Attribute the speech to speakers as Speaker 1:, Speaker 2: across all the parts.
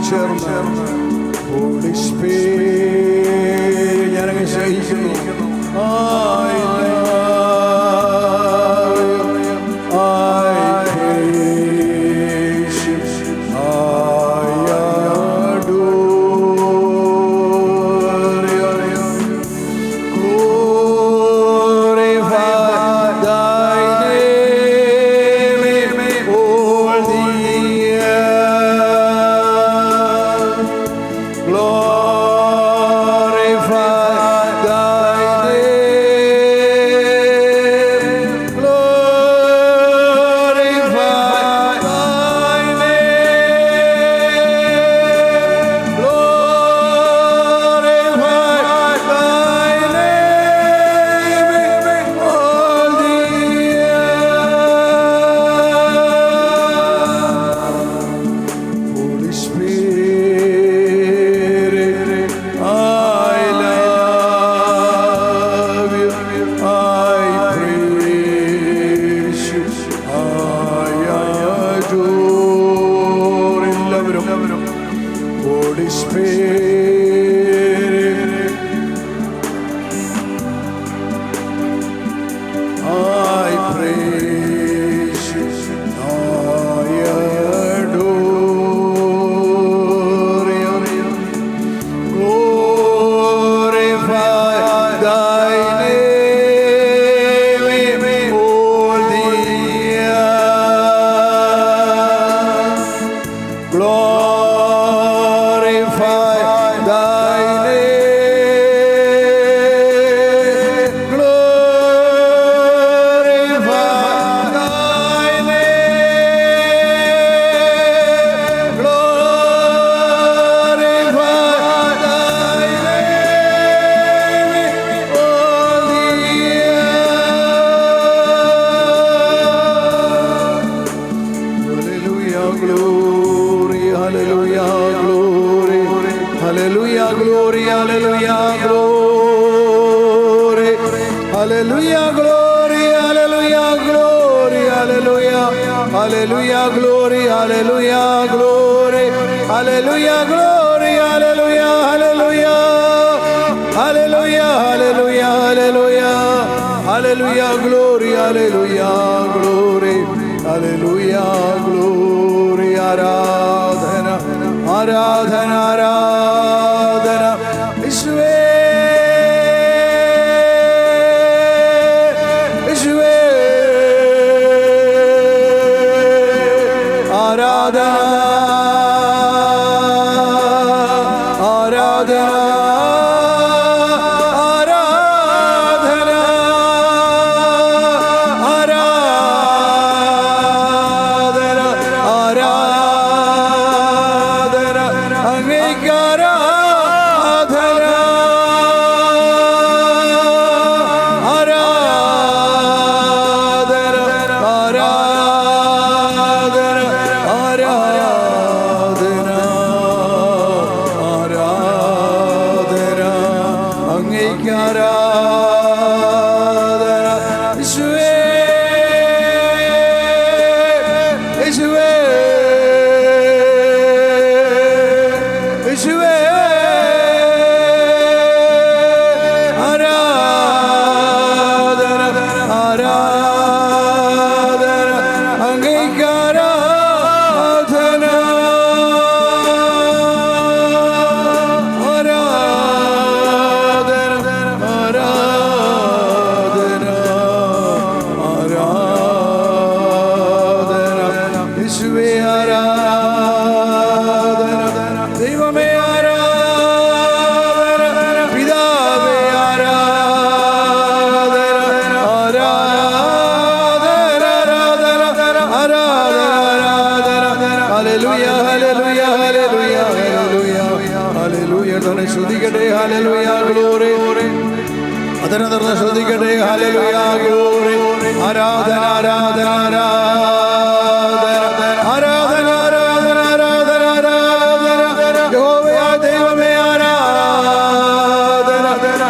Speaker 1: ചേർന്ന് holy spirit ഞാനങ്ങ് സ്നേഹിക്കുന്നു.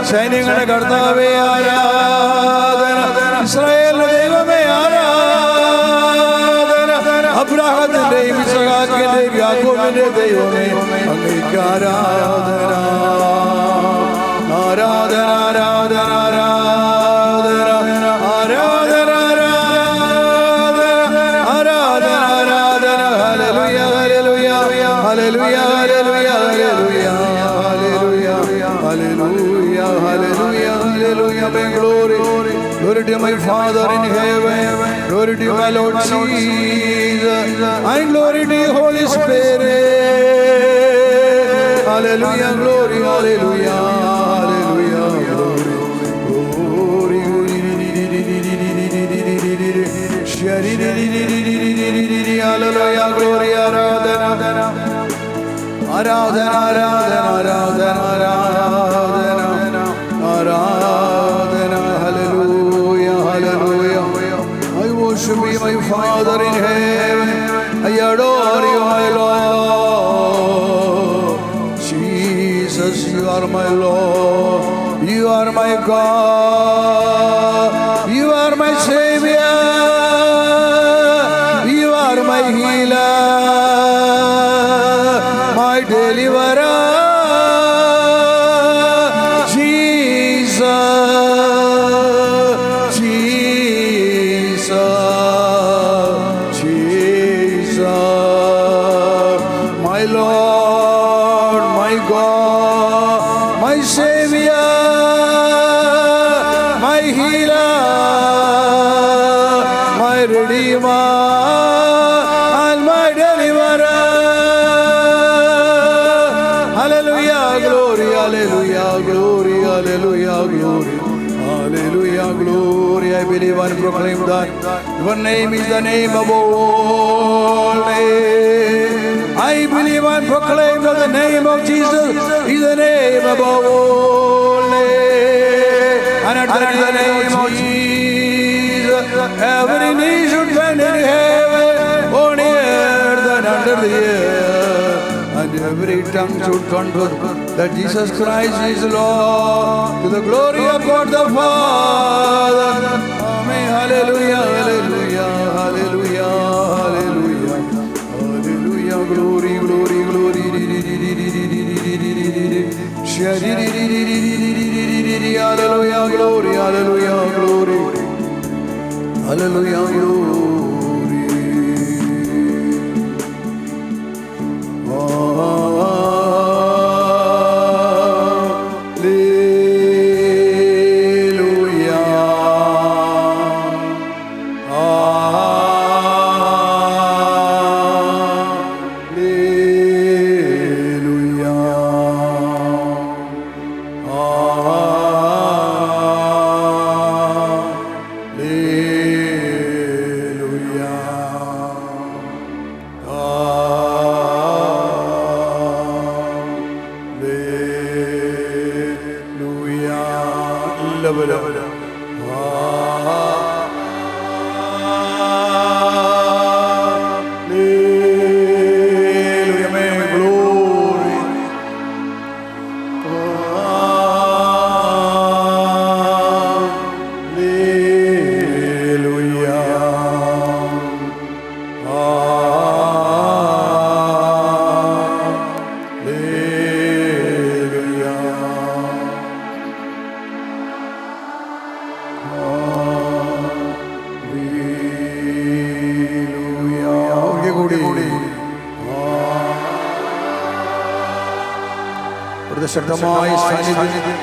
Speaker 2: സൈന്യങ്ങളുടെ കർത്താവേ ആരാധന, ഇസ്രായേലിന്റെ ദൈവമേ ആരാധന, അബ്രാഹത്തിന്റെയും ഇസ്ഹാക്കിന്റെയും യാക്കോബിന്റെ ദൈവമേ അങ്ങേക്ക് ആരാധന ആരാധന ആരാധന ആരാധന ആരാധന ആരാധന hallelujah hallelujah hallelujah hallelujah hallelujah hallelujah hallelujah hallelujah glory glory to my Father in heaven, glory to my Lord Jesus, and glory to the Holy Spirit. Hallelujah glory hallelujah hallelujah glory glory hallelujah glory aradhana ആരാധന ആരാധന ആരാധന ആരാധന ആരാധന hallelujah hallelujah I worship you my Father in heaven, I adore you my Lord Jesus, you are my Lord, you are my God, you are my Savior, you are my healer, my deliverer, Jesus, Jesus, Jesus, my Lord, my God, my Savior, my healer, my Redeemer, and my deliverer. Hallelujah, glory, hallelujah, glory, hallelujah, glory, hallelujah, glory. I believe and proclaim that your name is the name above all names. I believe and proclaim that the name of Jesus is the name above all names. And at the name of Jesus, every knee should bend in heaven, on earth and under the earth. And every tongue should confess that Jesus Christ is Lord, to the glory of God the Father. Amen. Hallelujah, hallelujah, hallelujah, hallelujah, hallelujah. Glory, glory, glory. Hallelujah, glory, hallelujah, glory, hallelujah, glory. ശക്തമായ സാന്നിധ്യം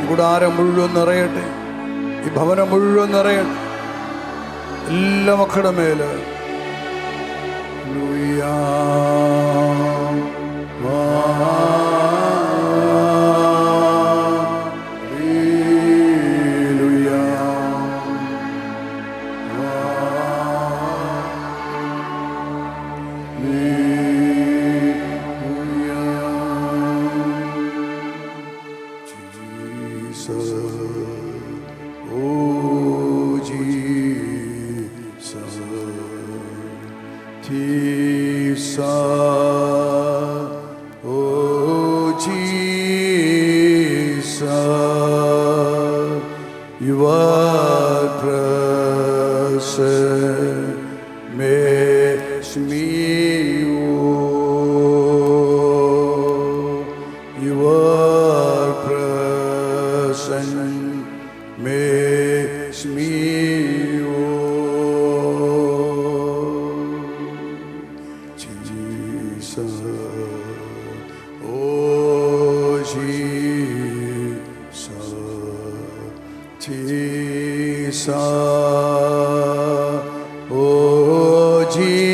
Speaker 2: ഈ കൂടാരം മുഴുവൻ നിറയട്ടെ, ഈ ഭവനം മുഴുവൻ നിറയട്ടെ, എല്ലാ മക്കളുടെ മേല്. Jesus, Oh Jesus, Jesus, oh Jesus,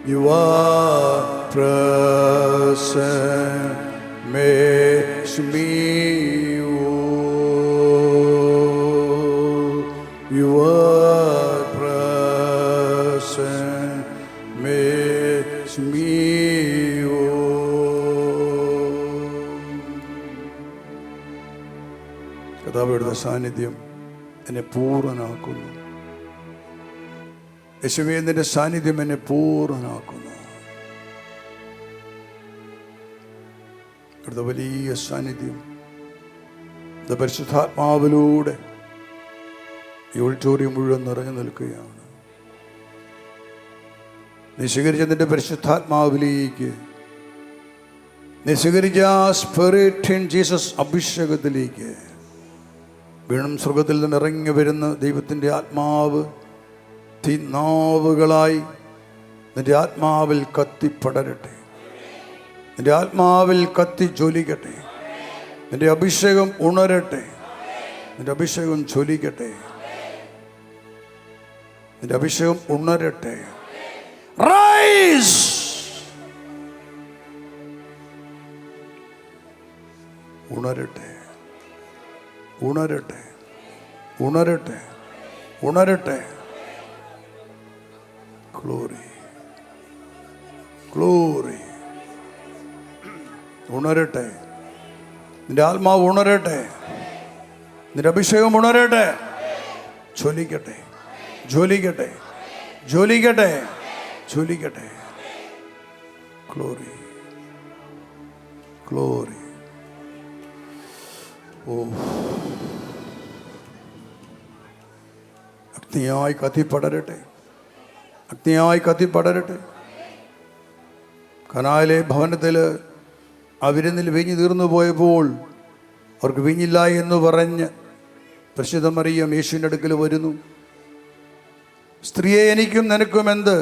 Speaker 2: you are present makes me whole. You are present makes me whole. കർത്താവിന്റെ സാന്നിധ്യം എന്നെ പൂർണ്ണനാക്കുന്നു. യേശുവേ, നിന്റെ സാന്നിധ്യം എന്നെ പൂർണ്ണനാക്കുന്നു. ഇവിടുത്തെ വലിയ സാന്നിധ്യം പരിശുദ്ധാത്മാവിലൂടെ ഈ ഓഡിറ്റോറിയം മുഴുവൻ നിറഞ്ഞു നിൽക്കുകയാണ്. നീ സ്വീകരിച്ച നിന്റെ പരിശുദ്ധാത്മാവിലേക്ക്, നീ സ്വീകരിച്ച സ്പിരിറ്റ് ഇൻ ജീസസ് അഭിഷേകത്തിലേക്ക് വീണ്ടും സ്വർഗത്തിൽ നിന്ന് ഇറങ്ങി വരുന്ന ദൈവത്തിൻ്റെ ആത്മാവ് തീനാവുകളായി നിന്റെ ആത്മാവിൽ കത്തിപ്പടരട്ടെ, നിന്റെ ആത്മാവിൽ കത്തി ജ്വലിക്കട്ടെ, നിന്റെ അഭിഷേകം ഉണരട്ടെ, നിന്റെ അഭിഷേകം ജ്വലിക്കട്ടെ, നിന്റെ അഭിഷേകം ഉണരട്ടെ. റൈസ്, ഉണരട്ടെ, ഉണരട്ടെ, ഉണരട്ടെ, ഉണരട്ടെ. Glory, glory. ഉണരട്ടെ, നിന്റെ ആത്മാവ് ഉണരട്ടെ, നിന്റെ അഭിഷേകം ഉണരട്ടെ, ജ്വലിക്കട്ടെ, ജ്വലിക്കട്ടെ, ജ്വലിക്കട്ടെ, ജ്വലിക്കട്ടെ. Glory, glory. ഓ, അഗ്നിയായി കത്തിപ്പടരട്ടെ, അഗ്നിയായി കത്തിപ്പടരട്ടെ. കനായിലെ ഭവനത്തിൽ ആ വിരുന്നിൽ വീഞ്ഞു തീർന്നു പോയപ്പോൾ അവർക്ക് വീഞ്ഞില്ല എന്ന് പറഞ്ഞ് പരിശുദ്ധ മറിയം യേശുവിൻ്റെ അടുക്കൽ വരുന്നു. സ്ത്രീയെ, എനിക്കും നിനക്കും എന്ത്?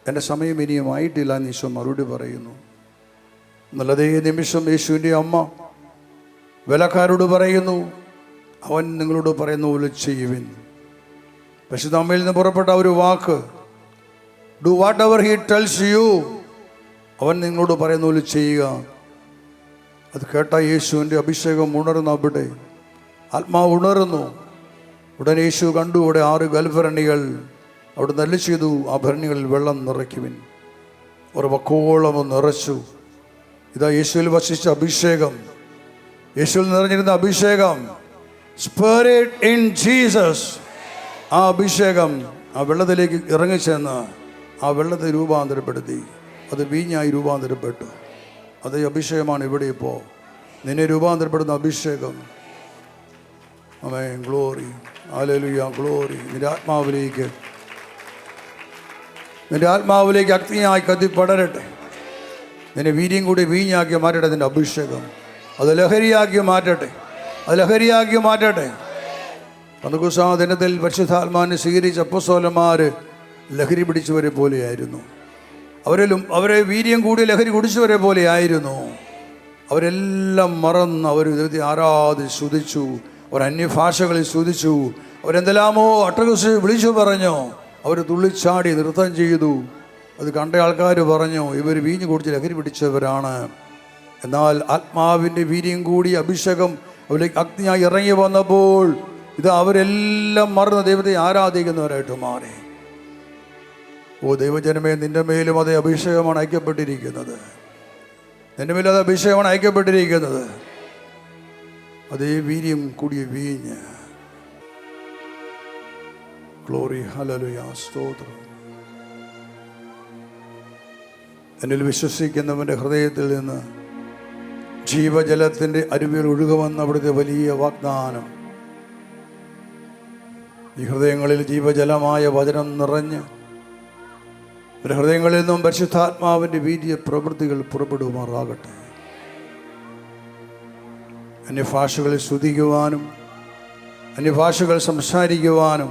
Speaker 2: എൻ്റെ സമയം ഇനിയും ആയിട്ടില്ല എന്ന് ഈശോ മറുപടി പറയുന്നു. എന്നുള്ളതേ നിമിഷം യേശുവിൻ്റെ അമ്മ വേലക്കാരോട് പറയുന്നു, അവൻ നിങ്ങളോട് പറയുന്ന പോലെ ചെയ്യുവിൻ. പരിശുദ്ധ അമ്മയിൽ നിന്ന് പുറപ്പെട്ട ഒരു വാക്ക്, do whatever he tells you, അവൻ നിങ്ങളോട് പറയുന്ന പോലെ ചെയ്യുക. അത് കേട്ട യേശുവിൻ്റെ അഭിഷേകം ഉണർന്നു. അവിടെ ആത്മാവ് ഉണർന്നു. ഉടനെ യേശു കണ്ടു അവിടെ 6 ഗൽഭരണികൾ അവിടെ നല്ല ചെയ്തു. ആ ഭരണികളിൽ വെള്ളം നിറയ്ക്കുവിൻ. ഒരു വക്കോളം നിറച്ചു. ഇതാ യേശുവിൽ വസിച്ച അഭിഷേകം, യേശുവിൽ നിറഞ്ഞിരുന്ന അഭിഷേകം, സ്പിരിറ്റ് ഇൻ ജീസസ്. ആ അഭിഷേകം ആ വെള്ളത്തിലേക്ക് ഇറങ്ങിച്ചെന്ന് ആ വെള്ളത്തെ രൂപാന്തരപ്പെടുത്തി. അത് വീഞ്ഞായി രൂപാന്തരപ്പെട്ടു. അത് അഭിഷേകമാണ് ഇവിടെ ഇപ്പോൾ നിന്നെ രൂപാന്തരപ്പെടുന്ന അഭിഷേകം. ആമേൻ, ഗ്ലോറി, ഹല്ലേലൂയ, ഗ്ലോറി. നിന്റെ ആത്മാവിലേക്ക്, നിന്റെ ആത്മാവിലേക്ക് അഗ്നിയായി കത്തിപ്പടരട്ടെ. നിന്നെ വീര്യം കൂടി വീഞ്ഞാക്കി മാറ്റട്ടെ. നിന്റെ അഭിഷേകം അത് ലഹരിയാക്കി മാറ്റട്ടെ, അത് ലഹരിയാക്കി മാറ്റട്ടെ. പന്തക്കുസ്താ ദിനത്തിൽ പരിശുദ്ധാത്മാവിനെ സ്വീകരിച്ച അപ്പോസ്തലന്മാർ ലഹരി പിടിച്ചവരെ പോലെയായിരുന്നു. അവരെ വീര്യം കൂടി ലഹരി കുടിച്ചവരെ പോലെയായിരുന്നു. അവരെല്ലാം മറന്ന് അവർ ദൈവത്തെ ആരാധിച്ച് സ്തുതിച്ചു. അവർ അന്യഭാഷകളിൽ സ്തുതിച്ചു. അവരെന്തെല്ലാമോ അട്ടഹസിച്ച് വിളിച്ചു പറഞ്ഞു. അവർ തുള്ളിച്ചാടി നൃത്തം ചെയ്തു. അത് കണ്ട ആൾക്കാർ പറഞ്ഞു, ഇവർ വീഞ്ഞു കുടിച്ച് ലഹരി പിടിച്ചവരാണ്. എന്നാൽ ആത്മാവിൻ്റെ വീര്യം കൂടി അഭിഷേകം അവരിലേക്ക് അഗ്നിയായി ഇറങ്ങി വന്നപ്പോൾ ഇത് അവരെല്ലാം മറന്ന് ദൈവത്തെ ആരാധിക്കുന്നവരായിട്ട് മാറി. ഓ ദൈവജനമേ, നിന്റെ മേലും അതേ അഭിഷേകമാണ് അയക്കപ്പെട്ടിരിക്കുന്നത്. നിന്റെ മേലും അത് അഭിഷേകമാണ് അയക്കപ്പെട്ടിരിക്കുന്നത്. അതേ വീര്യം കൂടിയ വീഞ്ഞ്. ഗ്ലോറി, ഹല്ലേലൂയ, സ്തോത്രം. എന്നിൽ വിശ്വസിക്കുന്നവൻ്റെ ഹൃദയത്തിൽ നിന്ന് ജീവജലത്തിൻ്റെ അരുവികൾ ഒഴുകുമെന്ന അവിടുത്തെ വലിയ വാഗ്ദാനം. ഈ ഹൃദയങ്ങളിൽ ജീവജലമായ വചനം നിറഞ്ഞ് ഒരു ഹൃദയങ്ങളിൽ നിന്നും പരിശുദ്ധാത്മാവിൻ്റെ വീര്യ പ്രവൃത്തികൾ പുറപ്പെടുമാറാകട്ടെ. അന്യഭാഷകളിൽ സ്തുതിക്കുവാനും അന്യഭാഷകൾ സംസാരിക്കുവാനും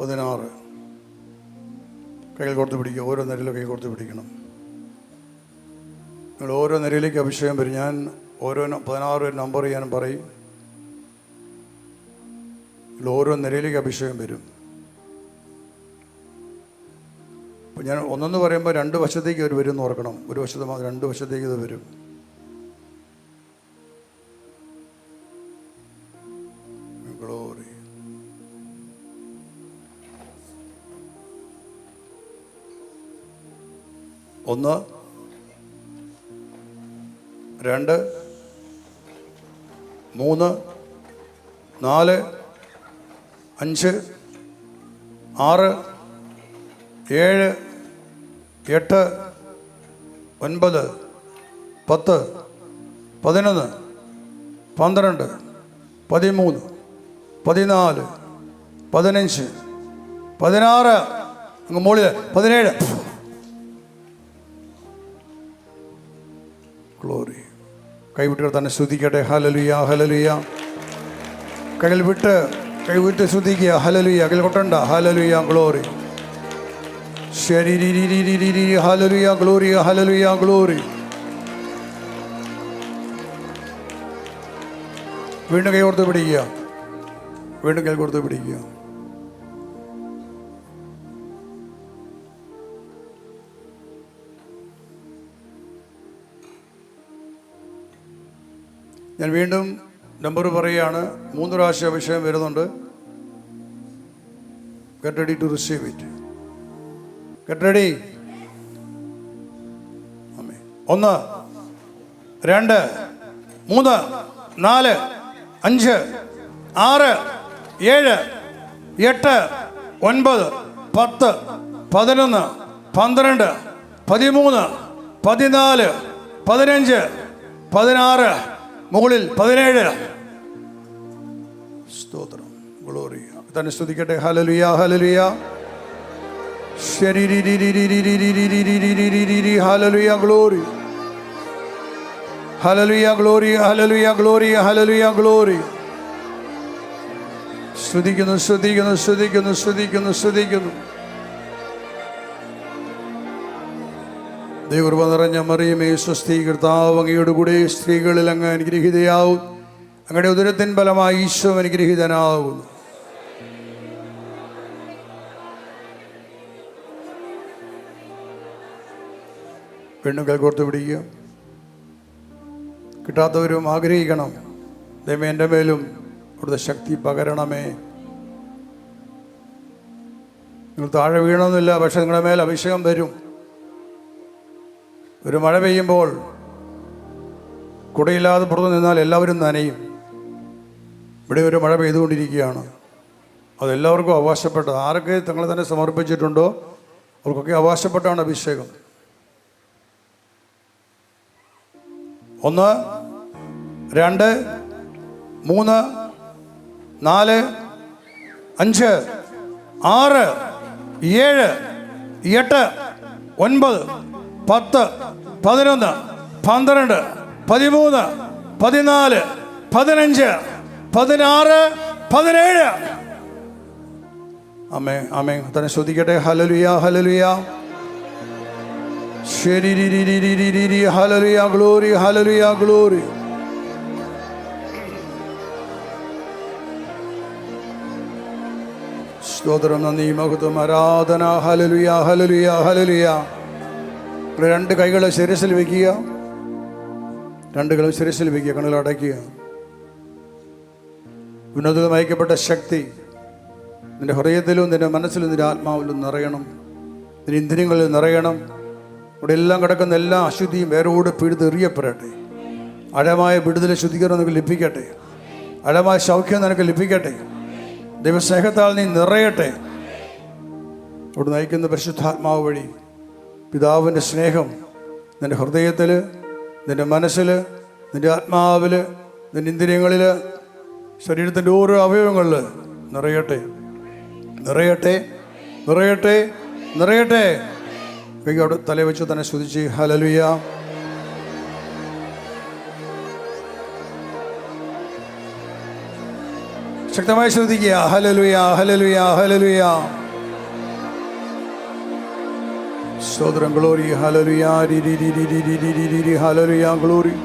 Speaker 2: 16 കൈകൾ കൊടുത്ത് പിടിക്കുക. ഓരോ നിരയിലും കൈ കൊടുത്ത് പിടിക്കണം. നിങ്ങൾ ഓരോ നിരയിലേക്ക് അഭിഷേകം വരും. ഞാൻ ഓരോ 16 നമ്പർ ഞാൻ പറയും. ഓരോ നിരയിലേക്ക് അഭിഷേകം വരും. അപ്പോൾ ഞാൻ ഒന്നെന്ന് പറയുമ്പോൾ 2 വശത്തേക്ക് അവർ വരും എന്ന് ഓർക്കണം. ഒരു വശത്ത് 2 വശത്തേക്ക് ഇത് വരും. ഗ്ലോറി. ഒന്ന്, 2, 3, 4, 5, 6, 7, 8, 9, 10, 11, 12, 13, 14, 15, 16, അങ്ങ് മുകളിൽ 17. ഗ്ലോറി. കൈവിട്ട് തന്നെ സ്തുതിക്കട്ടെ. Hallelujah, hallelujah. കൈവിട്ട് സ്തുതിക്കുക. ഹല്ലേലൂയ. കൈ കൊട്ടണ്ട. Hallelujah, glory. ശരി. Hallelujah, glory. Hallelujah, glory. വീണ്ടും കൈ കൊടുത്ത് പിടിക്കുക. വീണ്ടും കൈ കൊടുത്ത് പിടിക്കുക. ഞാൻ വീണ്ടും നമ്പർ പറയുകയാണ്. 3 പ്രാവശ്യം അഭിഷേകം വരുന്നുണ്ട്. Get ready to receive it. Get ready. 1, 2, 3, 4, 5, 6, 7, 8, 9, 10, 11, 12, 13, 14, 15, 16, മുകളിൽ 17. സ്തോത്രം. ഗ്ലോറി. തന്നെ സ്തുതിക്കട്ടെ. Hallelujah, hallelujah. Hallelujah, glory. Hallelujah, glory. Hallelujah, glory. Hallelujah, glory. സ്തുതിക്കുന്നു, സ്തുതിക്കുന്നു, സ്തുതിക്കുന്നു, സ്തുതിക്കുന്നു, സ്തുതിക്കുന്നു. ദൈവകൃപ നിറഞ്ഞ മറിയമേ സ്വസ്തി, കർത്താവ് അങ്ങയോട് കൂടെ സ്ത്രീകളിൽ അങ്ങ് അനുഗ്രഹീതയാവും. അങ്ങയുടെ ഉദരത്തിൻ ഫലമായി ഈശോ അനുഗ്രഹീതനാകുന്നു. വീണ്ടും കൈകോർത്ത് പിടിക്കുക. കിട്ടാത്തവരും ആഗ്രഹിക്കണം. ദൈവമേ എൻ്റെ മേലും അവിടുത്തെ ശക്തി പകരണമേ. നിങ്ങൾ താഴെ വീണമെന്നില്ല, പക്ഷെ നിങ്ങളുടെ മേൽ അഭിഷേകം വരും. ഒരു മഴ പെയ്യുമ്പോൾ കുടയില്ലാതെ പുറത്തു നിന്നാൽ എല്ലാവരും നനയും. ഇവിടെ ഒരു മഴ പെയ്തുകൊണ്ടിരിക്കുകയാണ്. അതെല്ലാവർക്കും അവകാശപ്പെട്ടത്. ആരൊക്കെ തങ്ങളെ തന്നെ സമർപ്പിച്ചിട്ടുണ്ടോ അവർക്കൊക്കെ അവകാശപ്പെട്ടാണ് അഭിഷേകം. 1, 2, 3, 4, 5, 6, 7, 8, 9, 10, 11, 12, 13, 14, 15, 16, 17. Amen, amen. തന്നെ ശ്രദ്ധിക്കട്ടെ. Hallelujah, hallelujah. ശരി. Hallelujah, glory. Hallelujah, glory. സ്തോത്രം, നന്ദി, മഹത്വം, ആരാധന. Hallelujah, hallelujah, hallelujah. 2 കൈകൾ ശിരസിൽ വയ്ക്കുക. 2 കൈകൾ ശിരസിൽ വയ്ക്കുക. കണ്ണുകൾ അടയ്ക്കുക. ഉന്നതം അയക്കപ്പെട്ട ശക്തി നിന്റെ ഹൃദയത്തിലും നിന്റെ മനസ്സിലും നിന്റെ ആത്മാവിലും നിറയണം. നിന്റെ ഇന്ദ്രിയങ്ങളിൽ നിറയണം. ഇവിടെ എല്ലാം കിടക്കുന്ന എല്ലാ അശുദ്ധിയും വേരോട് പിഴുതെറിയപ്പെടട്ടെ. ആഴമായ വിടുതൽ ശുദ്ധീകരണം നിനക്ക് ലഭിക്കട്ടെ. ആഴമായ സൗഖ്യം നിനക്ക് ലഭിക്കട്ടെ. ദൈവസ്നേഹത്താൽ നീ നിറയട്ടെ. ഇവിടെ നയിക്കുന്ന പരിശുദ്ധാത്മാവ് വഴി പിതാവിൻ്റെ സ്നേഹം നിൻ്റെ ഹൃദയത്തിൽ, നിൻ്റെ മനസ്സിൽ, നിൻ്റെ ആത്മാവിൽ, നിൻ്റെ ഇന്ദ്രിയങ്ങളിൽ, ശരീരത്തിൻ്റെ ഓരോ അവയവങ്ങളിൽ നിറയട്ടെ, നിറയട്ടെ, നിറയട്ടെ, നിറയട്ടെ. അവിടെ തല വെച്ച് തന്നെ സ്തുതിച്ച് ഹല്ലേലൂയ. ശക്തമായി ശ്രദ്ധിക്കുക. Hallelujah, hallelujah, hallelujah. സ്തോത്രം. ഗ്ലോറി. Hallelujah, hallelujah, glory.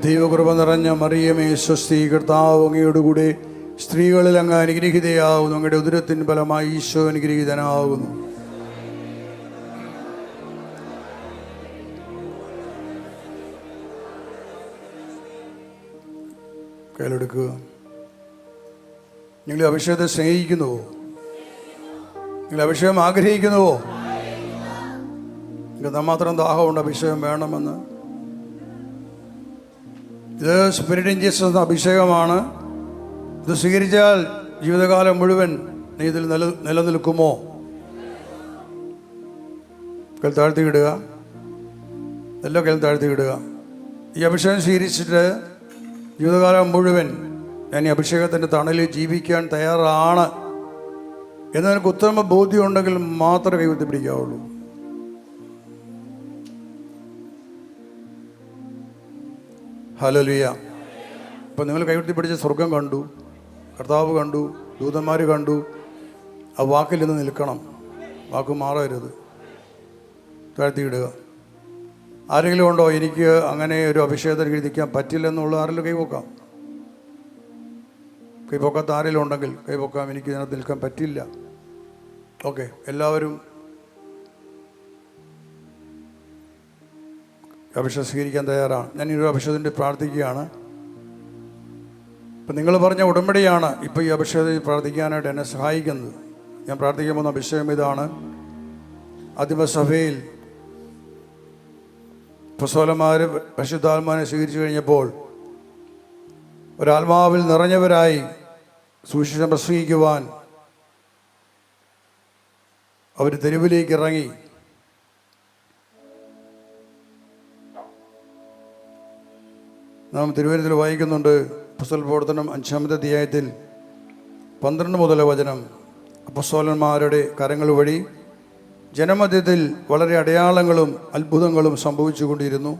Speaker 2: ദൈവകൃപ നിറഞ്ഞ മറിയമേ സ്വസ്തി, കർത്താവ് അങ്ങയോടുകൂടെ സ്ത്രീകളിൽ അങ്ങ് അനുഗ്രഹീതയാവുന്നു. അങ്ങയുടെ ഉദരത്തിൻ ഫലമായി ഈശോ അനുഗ്രഹീതനാകുന്നു. കയ്യിലെടുക്കുക. നിങ്ങൾ അഭിഷേകത്തെ സ്നേഹിക്കുന്നുവോ? നിങ്ങൾ അഭിഷേകം ആഗ്രഹിക്കുന്നുവോ? നിങ്ങൾക്ക് മാത്രം ദാഹമുണ്ട് അഭിഷേകം വേണമെന്ന്. ഇത് സ്പിരിറ്റ് ഇൻജക്ഷൻ എന്ന അഭിഷേകമാണ്. ഇത് സ്വീകരിച്ചാൽ ജീവിതകാലം മുഴുവൻ നീ ഇതിൽ നിലനിൽക്കുമോ? കൈ താഴ്ത്തിയിടുക. എല്ലാം കൈ താഴ്ത്തിയിടുക. ഈ അഭിഷേകം സ്വീകരിച്ചിട്ട് ജീവിതകാലം മുഴുവൻ ഞാൻ ഈ അഭിഷേകത്തിൻ്റെ തണലിൽ ജീവിക്കാൻ തയ്യാറാണ് എന്ന് നിനക്ക് ഉത്തമ ബോധ്യം ഉണ്ടെങ്കിൽ മാത്രമേ കൈവത്തി പിടിക്കാവുള്ളൂ. ഹല്ലേലൂയ. അപ്പം നിങ്ങൾ കൈവത്തി പിടിച്ച സ്വർഗം കണ്ടു, കർത്താവ് കണ്ടു, ദൂതന്മാർ കണ്ടു. ആ വാക്കിൽ നിന്ന് നിൽക്കണം. വാക്ക് മാറരുത്. താഴ്ത്തിയിടുക. ആരെങ്കിലും ഉണ്ടോ എനിക്ക് അങ്ങനെ ഒരു അഭിഷേകത്തിന് നിൽക്കാൻ പറ്റില്ലെന്നുള്ള? ആരെങ്കിലും കൈപൊക്കാം. കൈപൊക്കാത്ത ആരെങ്കിലും ഉണ്ടെങ്കിൽ കൈപൊക്കാം. എനിക്ക് ഇതിനകത്ത് നിൽക്കാൻ പറ്റില്ല. ഓക്കെ, എല്ലാവരും അഭിഷേകം സ്വീകരിക്കാൻ തയ്യാറാണ്. ഞാൻ ഈ ഒരു അഭിഷേകത്തിൻ്റെ പ്രാർത്ഥിക്കുകയാണ്. ഇപ്പം നിങ്ങൾ പറഞ്ഞ ഉടമ്പടിയാണ് ഇപ്പോൾ ഈ അഭിഷേകത്തിൽ പ്രാർത്ഥിക്കാനായിട്ട് എന്നെ സഹായിക്കുന്നത്. ഞാൻ പ്രാർത്ഥിക്കാൻ പോകുന്ന അഭിഷേകം ഇതാണ്. ആദിമസഭയിൽ അപ്പോസ്തലന്മാർ പരിശുദ്ധാത്മാവിനെ സ്വീകരിച്ചു കഴിഞ്ഞപ്പോൾ ഒരാത്മാവിൽ നിറഞ്ഞവരായി സുവിശേഷം പ്രസംഗിക്കുവാൻ അവർ തെരുവിലേക്ക് ഇറങ്ങി. നാം തിരുവനന്തപുരത്തിൽ വായിക്കുന്നുണ്ട്. അപ്പോസ്തല പ്രവർത്തനം 5-ാമത്തെ അധ്യായത്തിൽ 12 മുതൽ വചനം. അപ്പോസ്തലന്മാരുടെ കരങ്ങൾ വഴി ജനമധ്യത്തിൽ വളരെ അടയാളങ്ങളും അത്ഭുതങ്ങളും സംഭവിച്ചു കൊണ്ടിരുന്നു.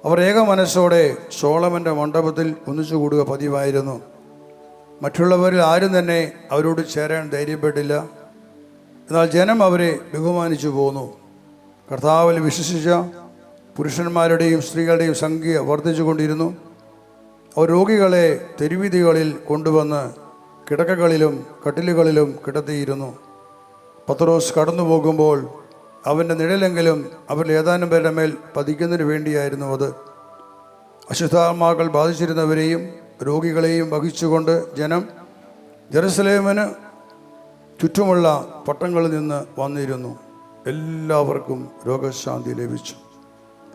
Speaker 2: അവർ ഏക മനസ്സോടെ സോളമൻ്റെ മണ്ഡപത്തിൽ ഒന്നിച്ചുകൂടുക പതിവായിരുന്നു. മറ്റുള്ളവരിൽ ആരും തന്നെ അവരോട് ചേരാൻ ധൈര്യപ്പെട്ടില്ല. എന്നാൽ ജനം അവരെ ബഹുമാനിച്ചു പോന്നു. കർത്താവിൽ വിശ്വസിച്ച പുരുഷന്മാരുടെയും സ്ത്രീകളുടെയും സംഖ്യ വർദ്ധിച്ചു കൊണ്ടിരുന്നു. അവർ രോഗികളെ തെരുവീഥികളിൽ കൊണ്ടുവന്ന് കിടക്കകളിലും കട്ടിലുകളിലും കിടത്തിയിരുന്നു. പത്രോസ് കടന്നു പോകുമ്പോൾ അവൻ്റെ നിഴലെങ്കിലും അവരിൽ ഏതാനും പേരുടെ മേൽ പതിക്കുന്നതിന് വേണ്ടിയായിരുന്നു അത്. അശുദ്ധാത്മാക്കൾ ബാധിച്ചിരുന്നവരെയും രോഗികളെയും വഹിച്ചുകൊണ്ട് ജനം ജെറുസലേമിന് ചുറ്റുമുള്ള പട്ടണങ്ങളിൽ നിന്ന് വന്നിരുന്നു. എല്ലാവർക്കും രോഗശാന്തി ലഭിച്ചു.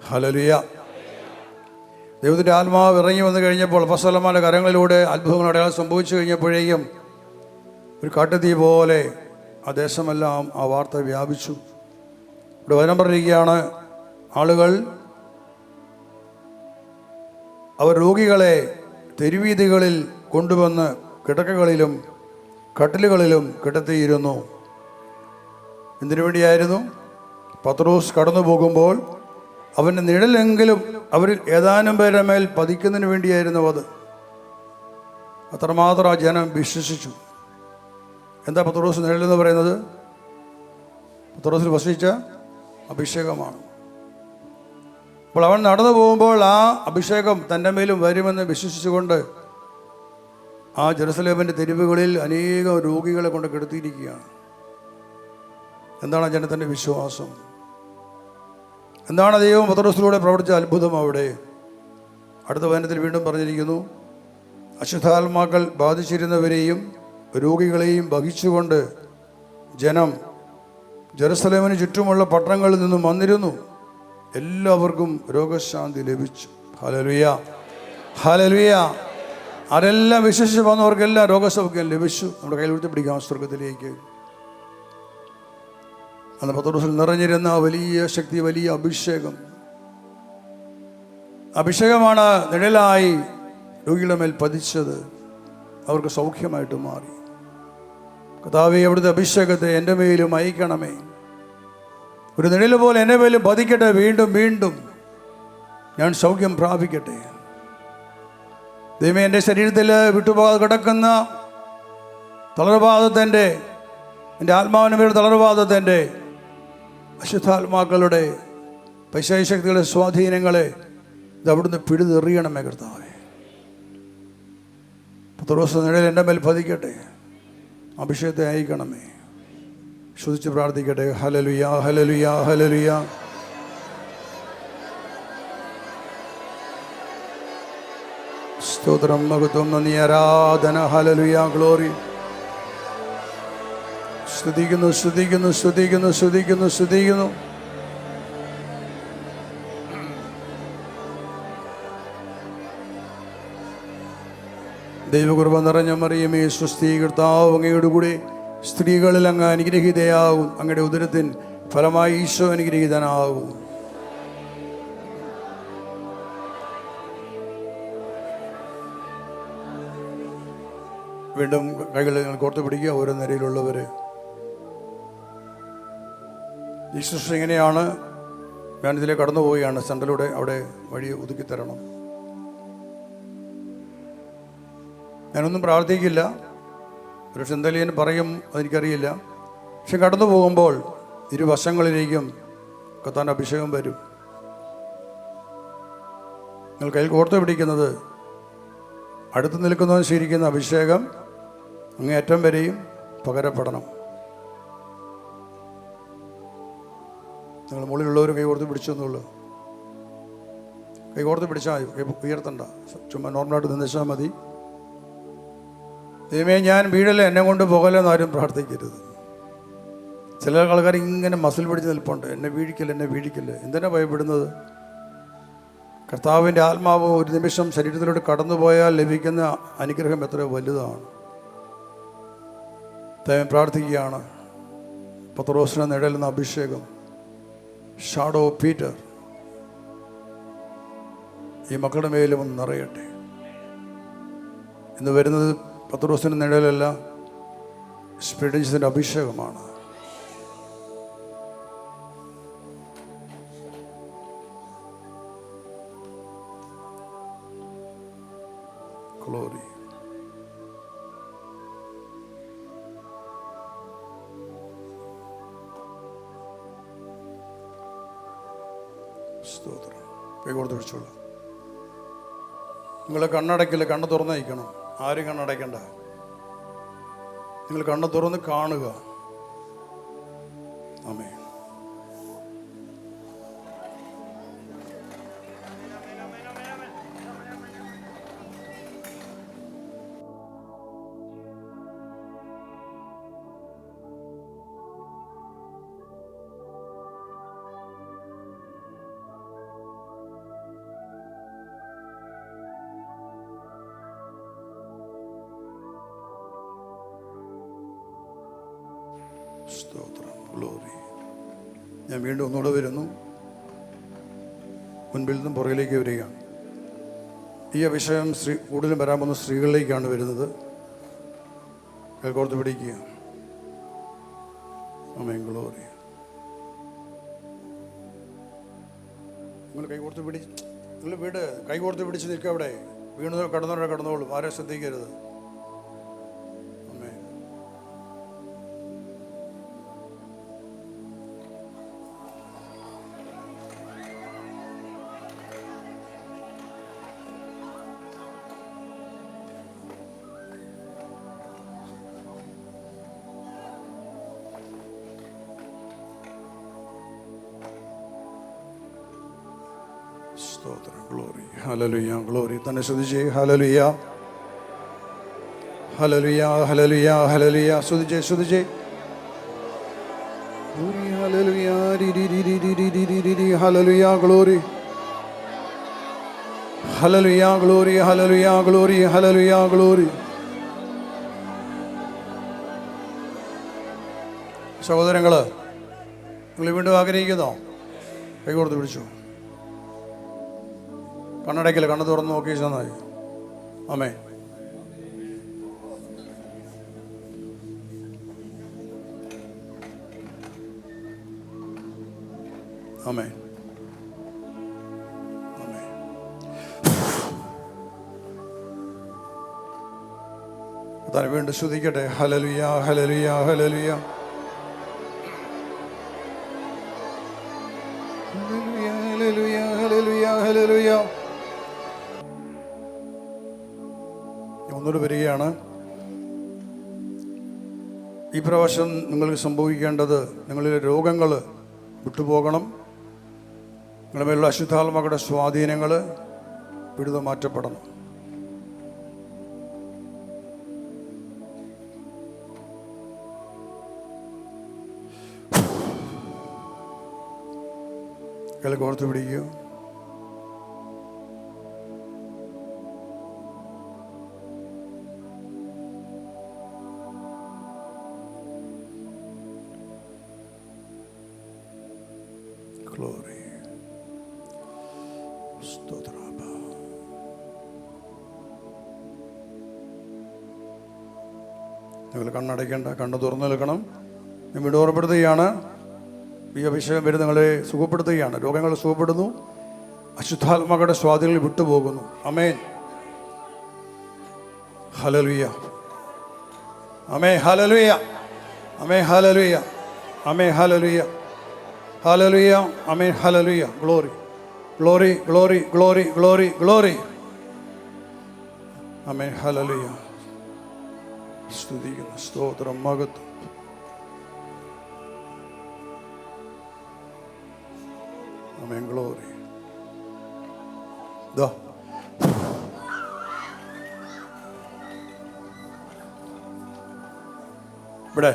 Speaker 2: ഹല്ലേലൂയ. ദൈവത്തിൻ്റെ ആത്മാവ് ഇറങ്ങി വന്നു കഴിഞ്ഞപ്പോൾ അപ്പോസ്തലന്മാരുടെ കരങ്ങളിലൂടെ അത്ഭുതങ്ങൾ അടയാളം സംഭവിച്ചു കഴിഞ്ഞപ്പോഴേക്കും ഒരു കാട്ടുതീ പോലെ ആ ദേശമെല്ലാം ആ വാർത്ത വ്യാപിച്ചു. ഇവിടെ വചനം പറഞ്ഞിരിക്കുകയാണ്, ആളുകൾ അവർ രോഗികളെ തെരുവീഥികളിൽ കൊണ്ടുവന്ന് കിടക്കകളിലും കട്ടിലുകളിലും കിടത്തിയിരുന്നു. എന്തിനു വേണ്ടിയായിരുന്നു? പത്രോസ് കടന്നു പോകുമ്പോൾ അവൻ്റെ നിഴലെങ്കിലും അവരിൽ ഏതാനും പേരുടെ മേൽ പതിക്കുന്നതിന് വേണ്ടിയായിരുന്നു അത്. അത്രമാത്രം ആ ജനം വിശ്വസിച്ചു. എന്താ പത്രോസ് നിഴലെന്ന് പറയുന്നത്? പത്രോസിൽ വസിച്ച അഭിഷേകമാണ്. അപ്പോൾ അവൻ നടന്നു പോകുമ്പോൾ ആ അഭിഷേകം തൻ്റെ മേലും വരുമെന്ന് വിശ്വസിച്ചുകൊണ്ട് ആ ജെറുസലേമിൻ്റെ തെരുവുകളിൽ അനേകം രോഗികളെ കൊണ്ട് കിടത്തിയിരിക്കുകയാണ്. എന്താണ് ആ ജനത്തിൻ്റെ വിശ്വാസം? എന്താണ് ദൈവം പത്രോസിലൂടെ പ്രവർത്തിച്ച അത്ഭുതം? അവിടെ അടുത്ത വചനത്തിൽ വീണ്ടും പറഞ്ഞിരിക്കുന്നു, അശുദ്ധാത്മാക്കൾ ബാധിച്ചിരുന്നവരെയും രോഗികളെയും വഹിച്ചുകൊണ്ട് ജനം ജെറുസലേമിന് ചുറ്റുമുള്ള പട്ടണങ്ങളിൽ നിന്നും വന്നിരുന്നു. എല്ലാവർക്കും രോഗശാന്തി ലഭിച്ചു. Hallelujah, hallelujah. ആരെല്ലാം വിശ്വസിച്ച് വന്നവർക്കെല്ലാം രോഗസൗഖ്യം ലഭിച്ചു. നമ്മുടെ കയ്യിൽ ഉയർത്തി പിടിക്കാം സ്വർഗത്തിലേക്ക്. അന്ന് പത്രോസിൽ നിറഞ്ഞിരുന്ന വലിയ ശക്തി, വലിയ അഭിഷേകമാണ് നിഴലായി രോഗികളുടെ മേൽ പതിച്ചത്. അവർക്ക് സൗഖ്യമായിട്ട് മാറി. കർത്താവേ, അവിടുത്തെ അഭിഷേകത്തെ എൻ്റെ മേലും അയക്കണമേ. ഒരു നിഴൽ പോലെ എൻ്റെ മേലും പതിക്കട്ടെ. വീണ്ടും വീണ്ടും ഞാൻ സൗഖ്യം പ്രാപിക്കട്ടെ. ദൈവമേ, എൻ്റെ ശരീരത്തിൽ വിട്ടുപോകാതെ കിടക്കുന്ന തളർവാദത്തിൻ്റെ, എൻ്റെ ആത്മാവിന് മേൽ തളർവാദത്തിൻ്റെ, അശുദ്ധാത്മാക്കളുടെ പൈശാചികശക്തികളുടെ സ്വാധീനങ്ങളെ ഇത് അവിടുന്ന് പിടിതെറിയണമേ കർത്താവേ. പത്രോസ് നിഴൽ എൻ്റെ മേൽ പതിക്കട്ടെ. അഭിഷേകത്തെ അയക്കണമേ. ശ്രുതിച്ച് പ്രാർത്ഥിക്കട്ടെ. Hallelujah, hallelujah, hallelujah. സ്തോത്രം, മഹത്വം, നന്ദി, ആരാധന. Hallelujah, glory. സ്തുതിക്കുന്നു, സ്തുതിക്കുന്നു, സ്തുതിക്കുന്നു, സ്തുതിക്കുന്നു, സ്തുതിക്കുന്നു. ദൈവകൃപ നിറഞ്ഞ മറിയമേ, സ്വസ്തി, കർത്താവ് അങ്ങയോട് കൂടെ സ്ത്രീകളിൽ അങ്ങ് അനുഗ്രഹീതയാകും. അങ്ങയുടെ ഉദരത്തിൻ ഫലമായി ഈശോ അനുഗ്രഹീതനാകും. വീണ്ടും കൈകൾ നിങ്ങൾ കോർത്ത് പിടിക്കുക. ഓരോ നിരയിലുള്ളവർ ഈ ശുശ്രൂഷ എങ്ങനെയാണ്? ഞാനിതിലേക്ക് കടന്നു പോവുകയാണ്. സെൻട്രലൂടെ അവിടെ വഴി ഒതുക്കി തരണം. ഞാനൊന്നും പ്രാർത്ഥിക്കില്ല. ഒരു എന്തെങ്കിലും ഞാൻ പറയും, അതെനിക്കറിയില്ല. പക്ഷെ കടന്നു പോകുമ്പോൾ ഇരുവശങ്ങളിലേക്കും കർത്താവിൻ്റെ അഭിഷേകം വരും. നിങ്ങൾ കയ്യിൽ കോർത്ത് പിടിക്കുന്നത് അടുത്ത് നിൽക്കുന്നവൻ സ്വീകരിക്കുന്ന അഭിഷേകം അങ്ങേയറ്റം വരെയും പകരപ്പെടണം. നിങ്ങൾ മുകളിലുള്ളവരും കൈ കോർത്ത് പിടിച്ചെന്നുള്ളൂ. കൈ കോർത്ത് പിടിച്ചാൽ മതി, ഉയർത്തണ്ട. ചുമ്മാ നോർമലായിട്ട് നിന്നിച്ചാൽ മതി. ദൈവമേ, ഞാൻ വീഴല്ലേ, എന്നെ കൊണ്ട് പോകലെന്ന് ആരും പ്രാർത്ഥിക്കരുത്. ചില ആൾക്കാർ ഇങ്ങനെ മസിൽ പിടിച്ച് നിൽപ്പുണ്ട്. എന്നെ വീഴിക്കല്ലേ, എന്നെ വീഴിക്കല്ലേ. എന്തിനാ ഭയപ്പെടുന്നത്? കർത്താവിൻ്റെ ആത്മാവ് ഒരു നിമിഷം ശരീരത്തിലോട്ട് കടന്നുപോയാൽ ലഭിക്കുന്ന അനുഗ്രഹം എത്ര വലുതാണ്. ദൈവം പ്രാർത്ഥിക്കുകയാണ്. പത്രോസിനെ നിഴലുന്ന അഭിഷേകം, ഷാഡോ പീറ്റർ, ഈ മക്കളുടെ മേലും ഒന്ന് നിറയട്ടെ. ഇന്ന് വരുന്നത് പത്രോസിൻ്റെ നിഴലല്ല, സ്പിരിറ്റിൻ്റെ അഭിഷേകമാണ്. ഗ്ലോറി. സ്തോത്രം. കൈ കൊടുത്ത് പിടിച്ചോളൂ. നിങ്ങൾ കണ്ണടയ്ക്കില്ല, കണ്ണ് തുറന്നയക്കണം. ആരും കണ്ണടയ്ക്കണ്ട. നിങ്ങൾ കണ്ണ് തുറന്ന് കാണുക. ആമേൻ. സ്തോത്രം, ഗ്ലോറി. ഞാൻ വീണ്ടും ഒന്നുകൂടെ വരുന്നു. മുൻപിൽ നിന്നും പുറകിലേക്ക് വരികയാണ്. ഈ വിഷയം കൂടുതലും വരാൻ പോകുന്ന സ്ത്രീകളിലേക്കാണ് വരുന്നത്. കൈകോർത്ത് പിടിക്കുക. ആമേൻ, ഗ്ലോറി. നിങ്ങൾ കൈകോർത്ത് പിടിച്ച്, നിങ്ങൾ കൈകോർത്ത് പിടിച്ച് നിൽക്കുക. അവിടെ വീണ് കടന്നോളും. ആരെ ശ്രദ്ധിക്കരുത്. സ്തോത്രം, ഗ്ലോറി. Hallelujah, glory. തന്നെ ശ്രദ്ധിച്ചേ. Hallelujah, hallelujah, hallelujah, hallelujah. ശ്രദ്ധിച്ചേ. Hallelujah, hallelujah, glory. Hallelujah, glory. Hallelujah, glory. Hallelujah, glory. സഹോദരങ്ങള്, നിങ്ങൾ വീണ്ടും ആഗ്രഹിക്കുന്നോ? കൈ കൊടുത്ത് പിടിച്ചു. കണ്ണടയ്ക്കില്ല, കണ്ണ് തുറന്ന് നോക്കി ചെന്നാൽ. ആമേൻ. ആമേൻ. ആമേൻ. താൻ വീണ്ടും സ്തുതിക്കട്ടെ. Hallelujah, hallelujah, hallelujah. Hallelujah, hallelujah, hallelujah. ഒന്നുകൂടി വരികയാണ്. ഈ പ്രാവശ്യം നിങ്ങൾക്ക് സംഭവിക്കേണ്ടത്, നിങ്ങളിലെ രോഗങ്ങൾ വിട്ടുപോകണം. നിങ്ങളുടെ മേലുള്ള അശുദ്ധാത്മാക്കളുടെ സ്വാധീനങ്ങൾ പിടുത മാറ്റപ്പെടണം. കോർത്ത് പിടിക്കുക. Glory. സ്തോത്രമ. നിങ്ങൾ കണ്ണടയ്ക്കേണ്ട, കണ്ണ് തുറന്നു നിൽക്കണം. ഞാൻ വീണ്ടും ഓർമ്മപ്പെടുത്തുകയാണ്, ഈ അഭിഷേകം വരെ നിങ്ങളെ സുഖപ്പെടുത്തുകയാണ്. രോഗങ്ങൾ സുഖപ്പെടുന്നു, അശുദ്ധാത്മാക്കളുടെ സ്വാധീനങ്ങൾ വിട്ടുപോകുന്നു. Amen. Hallelujah, amen. Hallelujah, amen. Hallelujah, amen. Hallelujah, hallelujah, amen. Hallelujah. Glory, glory, glory, glory, glory, glory. Amen. Hallelujah. സ്തുതിക്കുന്നു. സ്തോത്രം, മഹത്വം. ആമേൻ. ഗ്ലോറി. ദാ ഇവിടെ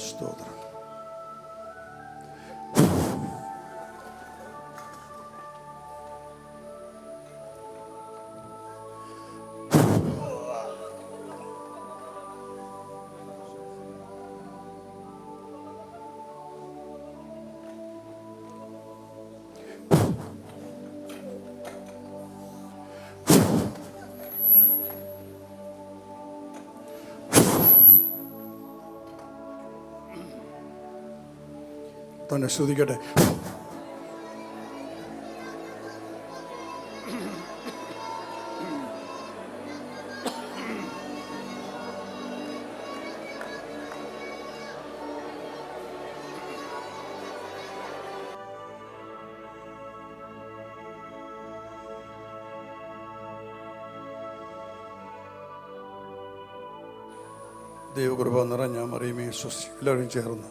Speaker 2: സ്തോത്രം. തന്നെ സ്തുതിക്കട്ടെ. ദൈവകൃപ നിറഞ്ഞ മറിയമേ സ്വസ്തി. എല്ലാവരും ചേർന്ന്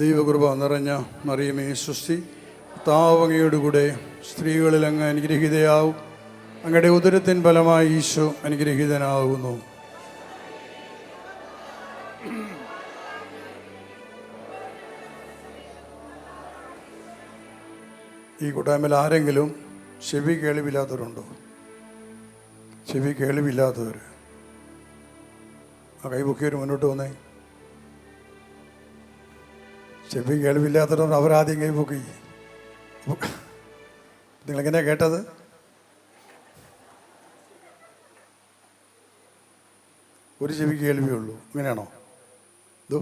Speaker 2: ദൈവകൃപ നിറഞ്ഞ മറിയമേ സ്വസ്തി. കർത്താവ് അങ്ങയോടുകൂടെ സ്ത്രീകളിൽ അങ്ങ് അനുഗ്രഹീതയാവും. അങ്ങയുടെ ഉദരത്തിൻ ഫലമായി ഈശോ അനുഗ്രഹീതനാകുന്നു. ഈ കൂട്ടായ്മയിൽ ആരെങ്കിലും ചെവി കേൾവില്ലാത്തവരുണ്ടോ? ചെവി കേൾവില്ലാത്തവർ ആ കൈപൊക്കിയവർ മുന്നോട്ട് വന്നേ. ചെവി കേൾവില്ലാത്തവർ അവരാദ്യം കൈപൊക്കി. നിങ്ങളെങ്ങനെയാണ് കേട്ടത്? ഒരു ചെവിക്ക് കേൾവിയുള്ളൂ, അങ്ങനെയാണോ? ഇതോ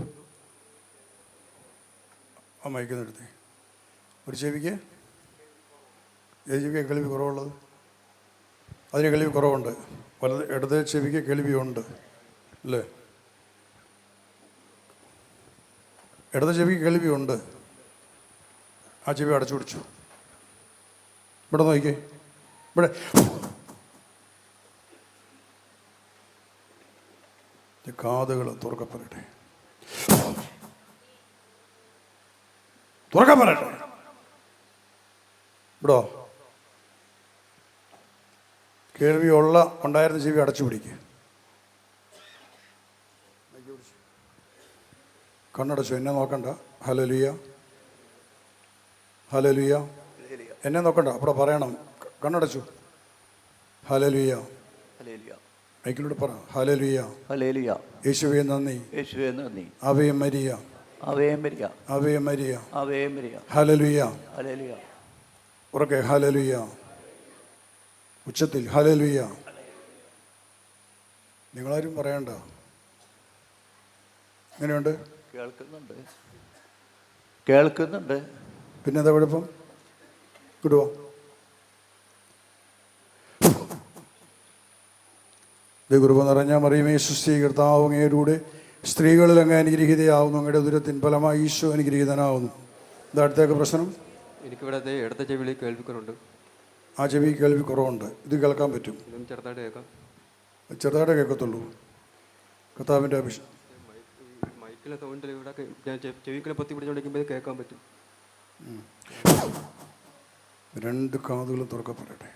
Speaker 2: ആ മയക്കുന്നെടുത്തേ. ഒരു ചെവിക്ക്, ഏത് ചെവിക്ക് കേൾവി കുറവുള്ളത്? അതിന് കേൾവി കുറവുണ്ട്. ഇടത് ചെവിക്ക് കേൾവിയുണ്ട് അല്ലേ? ഇടത് ചെവിക്ക് കേൾവിയുണ്ട്. ആ ചെവി അടച്ചു പിടിച്ചു. ഇവിടെ നോക്കിക്കേ, ഇവിടെ കാതുകൾ തുറക്കപ്പെടട്ടെ, തുറക്കപ്പെടട്ടെ. ഇവിടോ കേൾവിയുള്ള ഉണ്ടായിരുന്ന ചെവി അടച്ചു പിടിക്കുക. കണ്ണടച്ചു, എന്നെ നോക്കണ്ട. Hallelujah, hallelujah. എന്നെ നോക്കണ്ട, അവിടെ പറയണം. കണ്ണടച്ചു. ഹല്ലേലൂയ. മൈക്കിലൂടെ പറ. ഹല്ലേലൂയ.
Speaker 3: ഹല്ലേലൂയ.
Speaker 2: യേശുവേ നന്ദി.
Speaker 3: യേശുവേ നന്ദി.
Speaker 2: ആവേ മരിയ.
Speaker 3: ആവേ മരിയ.
Speaker 2: ആവേ മരിയ.
Speaker 3: ആവേ മരിയ.
Speaker 2: ഹല്ലേലൂയ.
Speaker 3: ഹല്ലേലൂയ.
Speaker 2: ഉറക്കെ ഹല്ലേലൂയ. ഉച്ചത്തിൽ ഹല്ലേലൂയ. നിങ്ങളാരും പറയണ്ട. എങ്ങനെയുണ്ട്?
Speaker 3: കേൾക്കുന്നുണ്ട്.
Speaker 2: പിന്നെന്താ കുഴപ്പം? കിട്ടുവോ? ദൈവകൃപ നിറഞ്ഞ മറിയമേ സുസ്ഥീ കർത്താവ് അങ്ങയുടെ സ്ത്രീകളിൽ അങ്ങ് അനുഗ്രഹീതയാവുന്നു. അങ്ങയുടെ ഉദരത്തിൻ ഫലമായി ഈശോ അനുഗ്രഹീതനാവുന്നു. ഇത് അടുത്തേക്ക് പ്രശ്നം.
Speaker 4: എനിക്കിവിടെ ഇടത്ത ചെവിയിൽ കേൾവിക്കുറവുണ്ട്.
Speaker 2: ആ ചെവി കേൾവി കുറവുണ്ട്. ഇത് കേൾക്കാൻ പറ്റും.
Speaker 4: ചെറുതായിട്ട് കേൾക്കാം.
Speaker 2: ചെറുതായിട്ടേ കേൾക്കത്തുള്ളൂ. കർത്താവിൻ്റെ അഭിഷേകം
Speaker 4: മൈക്കിലെ സൗണ്ടിൽ ഇവിടെ ഞാൻ ചെവിക്കിലെ പൊത്തി പിടിച്ചോണ്ടിരിക്കുമ്പോൾ കേൾക്കാൻ പറ്റും.
Speaker 2: രണ്ട് കാതുകളും തുറക്കപ്പെടട്ടെ.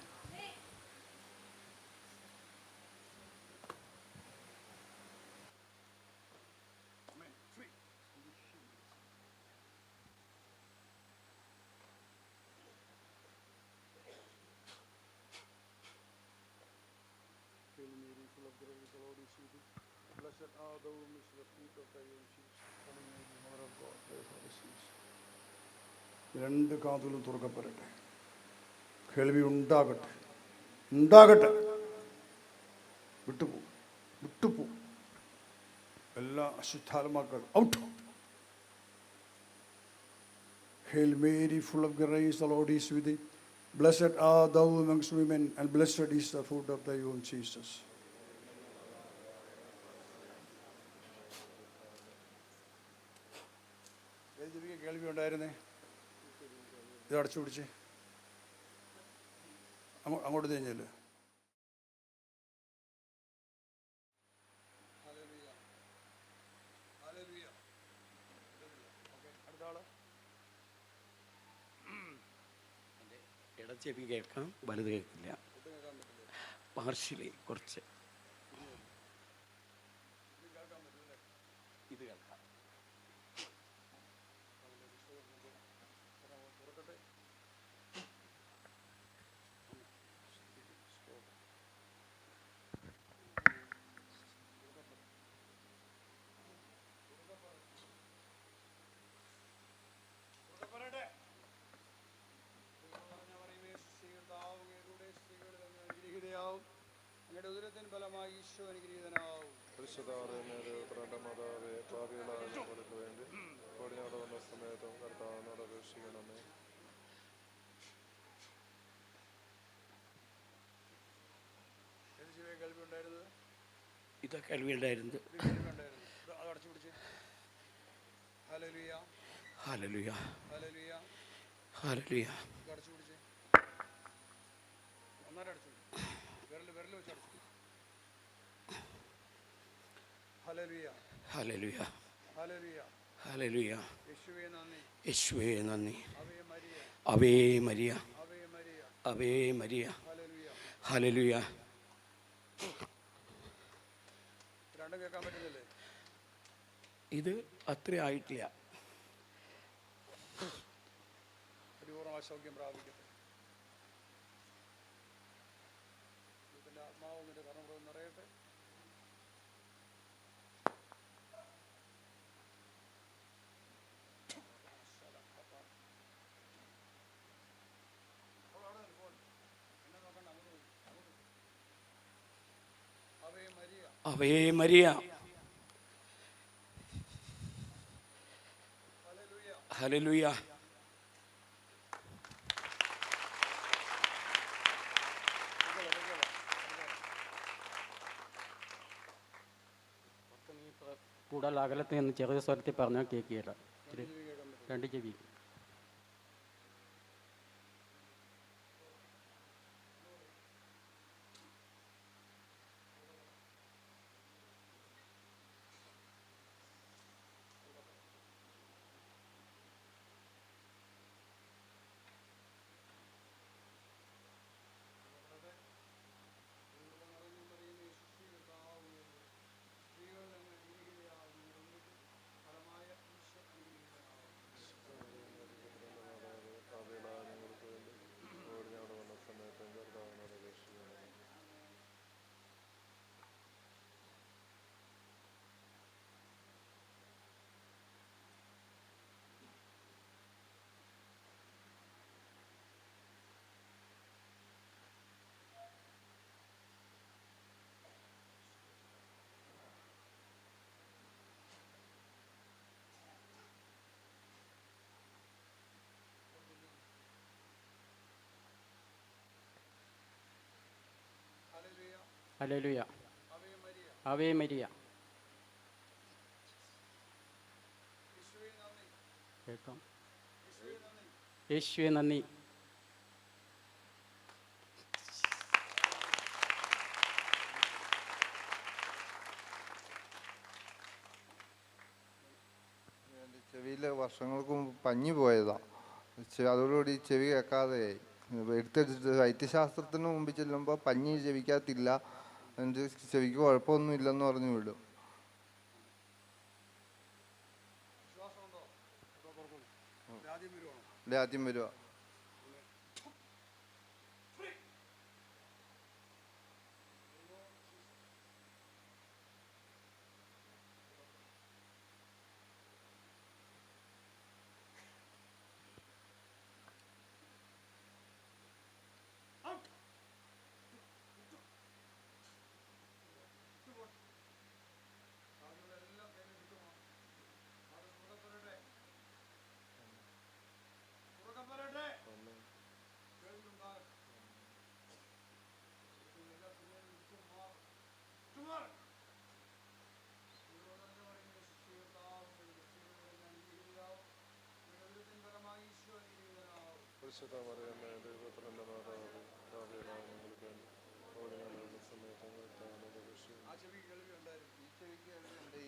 Speaker 2: രണ്ട് കാതുകളും തുറക്കപ്പെടട്ടെ. കേൾവി ഉണ്ടാകട്ടെ. വിട്ടുപോ എല്ലാ അശുദ്ധാത്മാക്കൾ out. Hail Mary, full of grace, the Lord is with thee. Blessed art thou amongst women, and blessed is the fruit of thy womb, Jesus. കേൾവി ഉണ്ടായിരുന്നേ. ഇത് അടച്ചു പിടിച്ച് അങ്ങോട്ട് തിരിഞ്ഞല്ലേ.
Speaker 5: ഇടച്ചെവി കേൾക്കാം, വലുത് കേൾക്കില്ല. പാർഷ്യലി കുറച്ച് ഇത് കേൾക്കാം.
Speaker 2: അങ്ങയുടെ ഉദരത്തിൻ ഫലമായി ഈശോ അനുഗ്രഹീതനാവും.
Speaker 5: ഇത് കേൾവി ഉണ്ടായിരുന്നത്.
Speaker 2: Hallelujah.
Speaker 5: Hallelujah.
Speaker 2: Hallelujah.
Speaker 5: Hallelujah. Hallelujah. Hallelujah. യേശുവേ നന്ദി. ആവേ മരിയ. ആവേ മരിയ. ഹല്ലേലൂയ.
Speaker 2: രണ്ടും കേൾക്കാൻ പറ്റുന്നില്ലേ?
Speaker 5: ഇത് അത്ര ആയിട്ടില്ല.
Speaker 2: പരിപൂർണ്ണ സൗഖ്യം പ്രാപിക്കട്ടെ. ആത്മാവ് നിന്റെ കർമ്മം നിറയട്ടെ.
Speaker 5: ആവേ മരിയ. ഹല്ലേലൂയ.
Speaker 6: കൂടുതൽ അകലത്ത് നിന്ന് ചെറിയ സ്വരത്തിൽ പറഞ്ഞാൽ കേൾക്കുകയില്ല. രണ്ട് ചെവി. ഹല്ലേലൂയ. ആവേ മരിയ. കേൾക്കാം. യേശുവേ നന്ദി.
Speaker 7: എൻ്റെ ചെവിയിൽ വർഷങ്ങൾക്ക് മുമ്പ് പഞ്ഞി പോയതാണ്. അതോടുകൂടി ചെവി കേൾക്കാതെയായി. എടുത്തെടുത്ത് വൈദ്യശാസ്ത്രത്തിന് മുമ്പിൽ ചെല്ലുമ്പോൾ പഞ്ഞി ചെവിക്കകത്തില്ല, എൻ്റെ ചെവിക്ക് കുഴപ്പമൊന്നും ഇല്ലെന്ന് പറഞ്ഞു വിടും. ആദ്യം വരുവാ.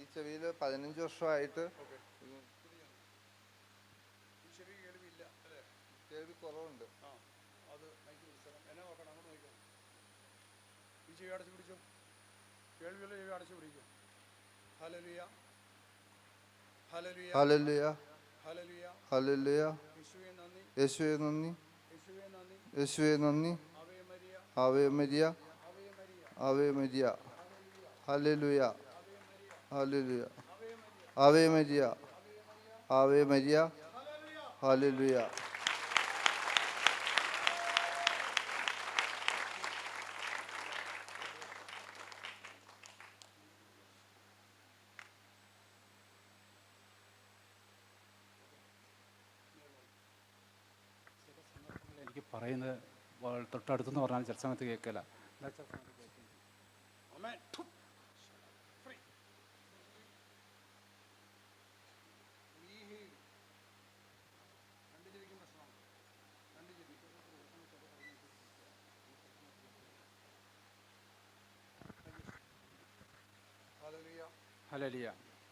Speaker 7: ഈ ചെവിയിൽ 15 വർഷമായിട്ട് കേൾവി കുറവുണ്ട്.
Speaker 2: ഈ ചെവി അടച്ചു പിടിച്ചോ. കേൾവിയുള്ള ചെവി അടച്ചു പിടിക്കും. Hallelujah, hallelujah,
Speaker 7: hallelujah,
Speaker 2: hallelujah,
Speaker 7: hallelujah.
Speaker 2: യേശുവേ നന്ദി,
Speaker 7: യേശുവേ നന്ദി,
Speaker 2: യേശുവേ നന്ദി.
Speaker 7: യേശുവേ നന്ദി.
Speaker 2: ആവേ മരിയ,
Speaker 7: ആവേ മരിയ,
Speaker 2: ആവേ മരിയ,
Speaker 7: ആവേ മരിയ. Hallelujah, hallelujah. ആവേ മരിയ, ആവേ മരിയ. ഹല്ലേലൂയ.
Speaker 6: എനിക്ക് പറയുന്നത് തൊട്ടടുത്തെന്ന് പറഞ്ഞാൽ ചില സമയത്ത് കേൾക്കില്ല.
Speaker 2: ആമേൻ.
Speaker 6: Hallelujah,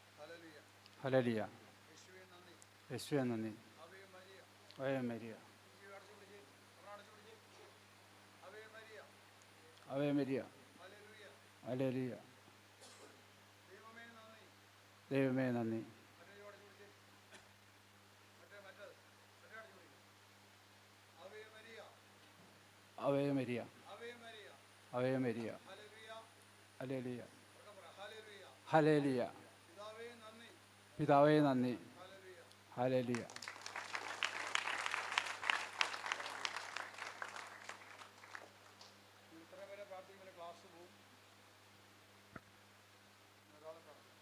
Speaker 2: hallelujah,
Speaker 6: hallelujah.
Speaker 2: യേശുവേ നന്ദി,
Speaker 6: യേശുവേ നന്ദി.
Speaker 2: ആവേ മരിയ,
Speaker 6: ആവേ മരിയ,
Speaker 2: ചെവി അടച്ചു പിടിച്ച്, അടച്ചു പിടിച്ച്. ആവേ മരിയ,
Speaker 6: ആവേ മരിയ.
Speaker 2: Hallelujah,
Speaker 6: hallelujah.
Speaker 2: ദൈവമേ നന്ദി.
Speaker 6: ദൈവമേ നന്ദി.
Speaker 2: മറ്റേ അടച്ചു പിടിച്ച്. മറ്റേത് മറ്റേ അടച്ചു പിടിക്കും. ആവേ മരിയ,
Speaker 6: ആവേ മരിയ,
Speaker 2: ആവേ മരിയ,
Speaker 6: ആവേ മരിയ.
Speaker 2: ഹല്ലേലൂയ,
Speaker 6: ഹല്ലേലൂയ,
Speaker 2: ഉറക്കെ പറ. Hallelujah,
Speaker 6: hallelujah.
Speaker 2: പിതാവേ നന്ദി,
Speaker 6: പിതാവേ നന്ദി.
Speaker 2: ഹല്ലേലൂയ.
Speaker 6: ഹല്ലേലൂയ.
Speaker 2: ഇത്ര വരെ പ്രാർത്ഥിക്കുമ്പോൾ ക്ലാസ് പോവും. ഒരാളെ പറഞ്ഞു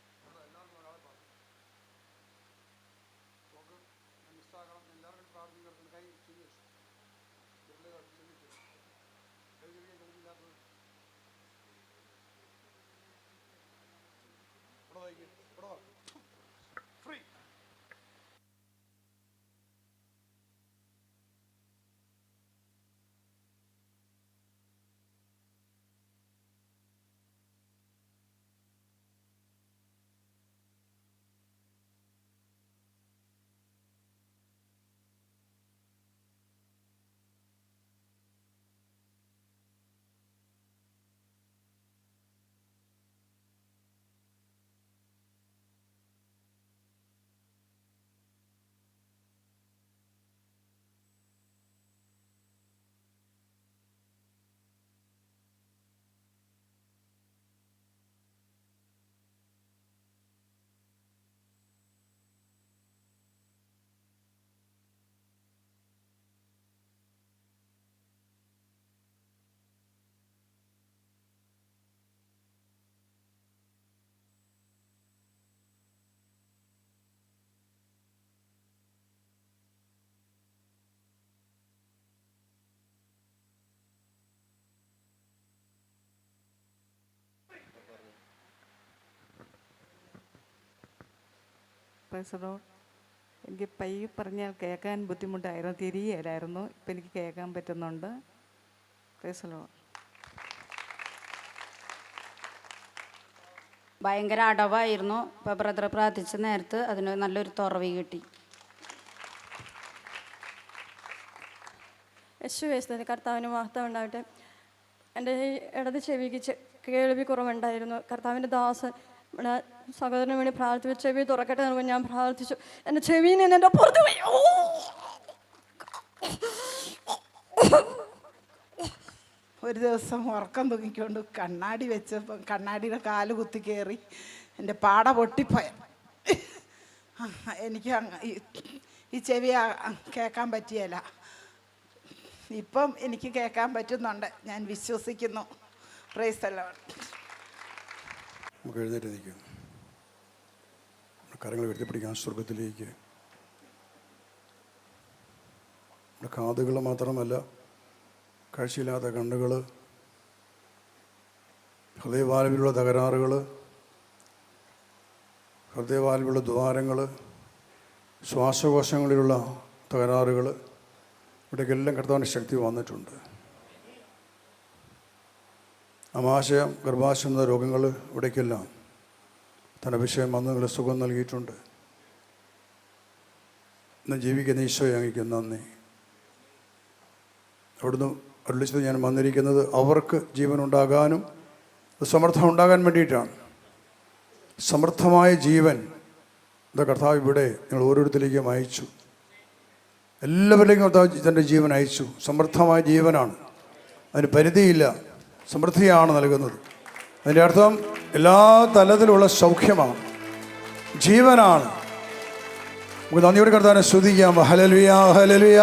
Speaker 2: എല്ലാവർക്കും ഒരാളെ പറഞ്ഞു നമുക്ക് മിസ്സാകണം. എല്ലാവരും പ്രാർത്ഥിക്കുന്ന കൈ ചിന്തിച്ചു ചിന്തിച്ചു കൈ ചിരിക്കാൻ കഴിയില്ലാത്തത് ഇവിടെ ഫ്രീ
Speaker 8: പ്രൈസ് ലോർഡ്. എനിക്ക് പയ്യെ പറഞ്ഞാൽ കേൾക്കാൻ ബുദ്ധിമുട്ടായിരുന്നു, തിരികെയില്ലായിരുന്നു. ഇപ്പം എനിക്ക് കേൾക്കാൻ പറ്റുന്നുണ്ട്. Praise Lord.
Speaker 9: ഭയങ്കര അടവായിരുന്നു. ഇപ്പോൾ ബ്രദർ പ്രാർത്ഥിച്ച നേരത്ത് അതിന് നല്ലൊരു തുറവി കിട്ടി.
Speaker 10: യേശുവേ കർത്താവിന് മഹത്വം ഉണ്ടാവട്ടെ. എൻ്റെ ഇടത് ചെവിക്ക് കേൾവി കുറവുണ്ടായിരുന്നു. കർത്താവിൻ്റെ ദാസൻ ഇവിടെ സഹോദരന് വേണ്ടി പ്രാർത്ഥിച്ചു, ചെവി തുറക്കട്ടെ എന്ന് ഞാൻ പ്രാർത്ഥിച്ചു. എൻ്റെ ചെവിയിൽ നിന്ന് എൻ്റെ പുറത്ത് പോയി.
Speaker 11: ഒരു ദിവസം ഉറക്കം തൂങ്ങിക്കൊണ്ട് കണ്ണാടി വെച്ചപ്പം കണ്ണാടിയുടെ കാല് കുത്തി കയറി എൻ്റെ പാട പൊട്ടിപ്പോയ. എനിക്ക് ഈ ചെവി കേൾക്കാൻ പറ്റിയല്ല. ഇപ്പം എനിക്ക് കേൾക്കാൻ പറ്റുന്നുണ്ട്. ഞാൻ വിശ്വസിക്കുന്നു. Praise the Lord.
Speaker 2: നമുക്ക് എഴുന്നേറ്റ് നിൽക്കാം. കരങ്ങൾ ഉയർത്തിപ്പിടിക്കാം സ്വർഗത്തിലേക്ക്. നമ്മുടെ കാതുകൾ മാത്രമല്ല, കാഴ്ചയില്ലാത്ത കണ്ണുകൾ, ഹൃദയവാൽവിലുള്ള തകരാറുകൾ, ഹൃദയവാൽവിലുള്ള ദ്വാരങ്ങൾ, ശ്വാസകോശങ്ങളിലുള്ള തകരാറുകൾ, ഇവിടേക്കെല്ലാം കർത്താവിൻ്റെ ശക്തി വന്നിട്ടുണ്ട്. ആമാശയം, ഗർഭാശയം എന്ന രോഗങ്ങൾ ഇവിടേക്കെല്ലാം തൻ്റെ വിഷയം വന്ന് നിങ്ങളെ സുഖം നൽകിയിട്ടുണ്ട്. ഇന്ന് ജീവിക്കുന്ന ഈശോയെ അങ്ങേക്ക് നന്ദി. അവിടുന്ന് അരുളിച്ചത് ഞാൻ വന്നിരിക്കുന്നത് അവർക്ക് ജീവനുണ്ടാകാനും സമൃദ്ധം ഉണ്ടാകാൻ വേണ്ടിയിട്ടാണ്. സമൃദ്ധമായ ജീവൻ കർത്താവ് ഇവിടെ നിങ്ങൾ ഓരോരുത്തരിലേക്കും അയച്ചു. എല്ലാവരിലേക്കും കർത്താവ് തൻ്റെ ജീവൻ അയച്ചു. സമൃദ്ധമായ ജീവനാണ്, അതിന് പരിധിയില്ല, സമൃദ്ധിയാണ് നൽകുന്നത്. അതിൻ്റെ അർത്ഥം എല്ലാ തലത്തിലുള്ള സൗഖ്യമാണ്, ജീവനാണ്. നമുക്ക് നന്ദിയോടെ കർത്താവിനെ സ്തുതിക്കാം. Hallelujah, hallelujah.